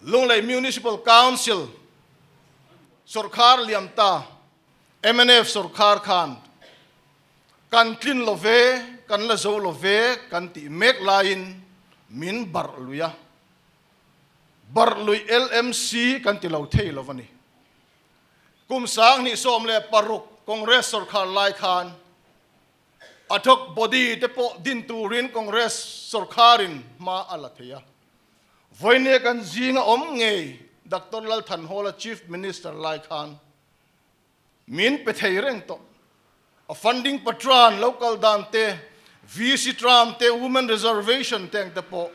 Lunglei Municipal Council Sawrkar liamta MNF Sawrkar khan kan tlin love kan la zo love kan ti mek laiin min Barh Luih Barh Luih LMC kan ti lo thei lovani kum sang ni som le paruk Congress Sawrkar lai khan Ad-hoc Body te pawh din turin Congress Sawrkarin ma ala theia voine kan zinga ngei Dr. Lal Thanhawla Chief Minister lai khan min pe thei reng to a funding patron local dante VC tram te Women Reservation teng te pawh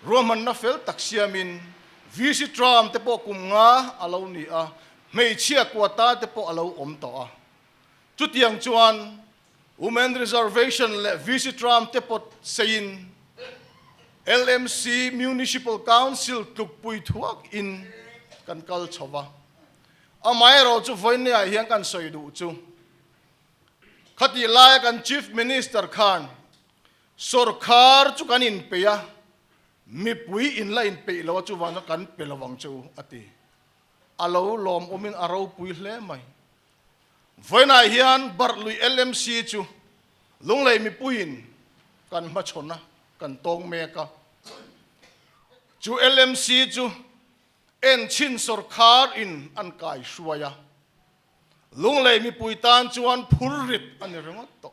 ruahmanna fel tak siamin VC tram te pawh kum nga alo ni a mei chia kwata te pawh alo om to a chutiang chuan Women Reservation le VC tram te pawh sein LMC Municipal Council tluk pui thuak in kan kal chhova amaherawhchu voine a hian kan soi du chu khatih laia kan Chief Minister khan Sawrkar chu kan inpeih mipui in la inpeih lo chu wang kan pelawang chu ati alo lom omin aro pui hle mai voina hian Barh Luih LMC chu lunglei mipuin kan ma chona kan tong meka Chu LMC chu Enchhin Sawrkarin an kai suaya lunglei mipui tan chuan phurrit ani rengot to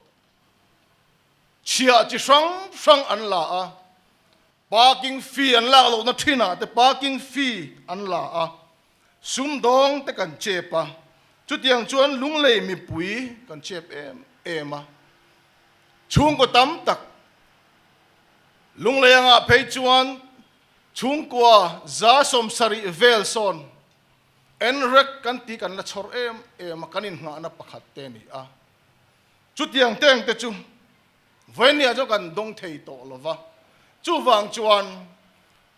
chia chi sang an la a parking fee an la lo na thina te parking fee an la a sum dong te kan chepa chutiang chuan lunglei mipui kan chep ema chung ko tam tak lunglei anga phei chuan chung kwa za som sari vel son enrek kan ti kan la chhor kanin nga na pakhat te ni a chutiang teng te chu voinia jo kan dong thei to lova chu wang chuan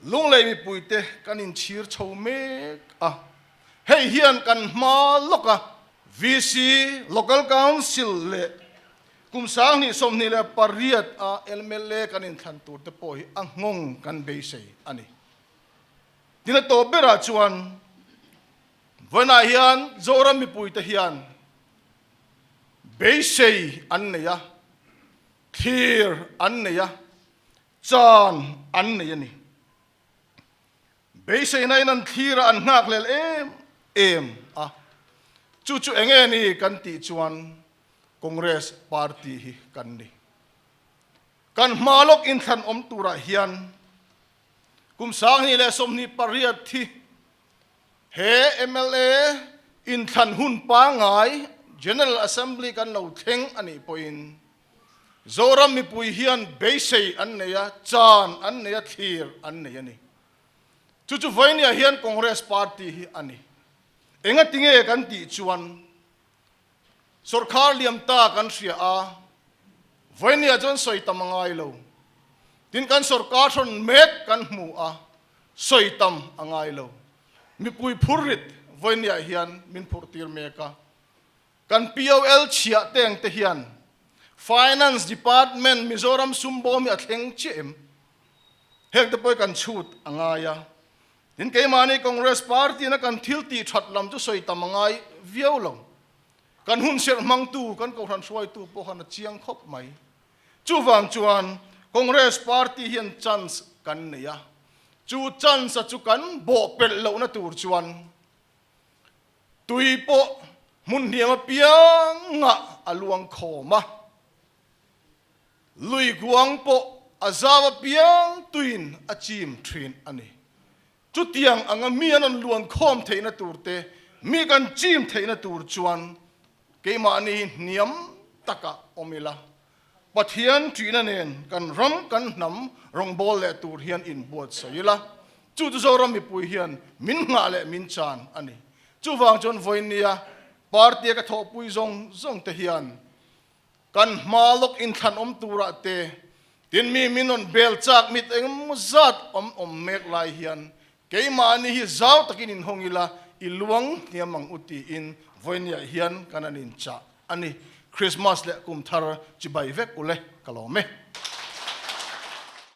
lunglei mipui te kanin chhir chho mek a hei hian kan ma loka VC local council le kum sang ni som ni le pariat a LMLA kanin than tur te poi angong kan be sei ani dina to bera chuan voina hian zoram mipui te hian be sei an neya thir an neya chan an neya ni be sei nai nan thira an ngak lel em a chu enge ni kan ti chuan Congress Party hi kan ni kan malok in than om tura hian kum sang ni le som ni pariat thi he MLA in than hun pa ngai General Assembly kan lo theng ani poin zoram mi pui hian beisei an neya chan an neya thir an neya ni chu voinia hian Congress Party hi ani enga tinge kan ti chuan Sawrkar liamta kan ria a voinia jon soi tamangai lo tin kan Sawrkar thon mek kan mu a soi tam angai lo mipui phurrit voinia hian min phurtir meka kan POL chia teng te hian Finance Department Mizoram sumbomi atheng chem hek te poi kan chut angaya tin ke mani Congress Party na kan thilti thatlam chu soi tamangai viau lo kan hun ser mang tu kan ko han suai tu po han chiang khop mai chu wang chuan Congress Party hian chance kan neya chu chance chu kan bo pel lo na tur chuan tui po mun hiam piang nga aluang khoma lui guang po azawa piang tuin achim thin ani chu tiang anga mian an luang khom theina turte mi kan chim theina tur chuan ke mani niam taka omila pathian trina nen kan ram kan nam rong bol le tur hian in buat soila chu zoram mi pui hian min nga le min chan ani chu wang chon voinia party ka tho pui zong te hian kan malok in than om tura te tin mi minon bel chak mit eng zat om mek lai hian ke mani hi zaw takin in hongila iluang niamang uti in voinia hian kananin cha ani Christmas le kum thar chibai vek ule kalome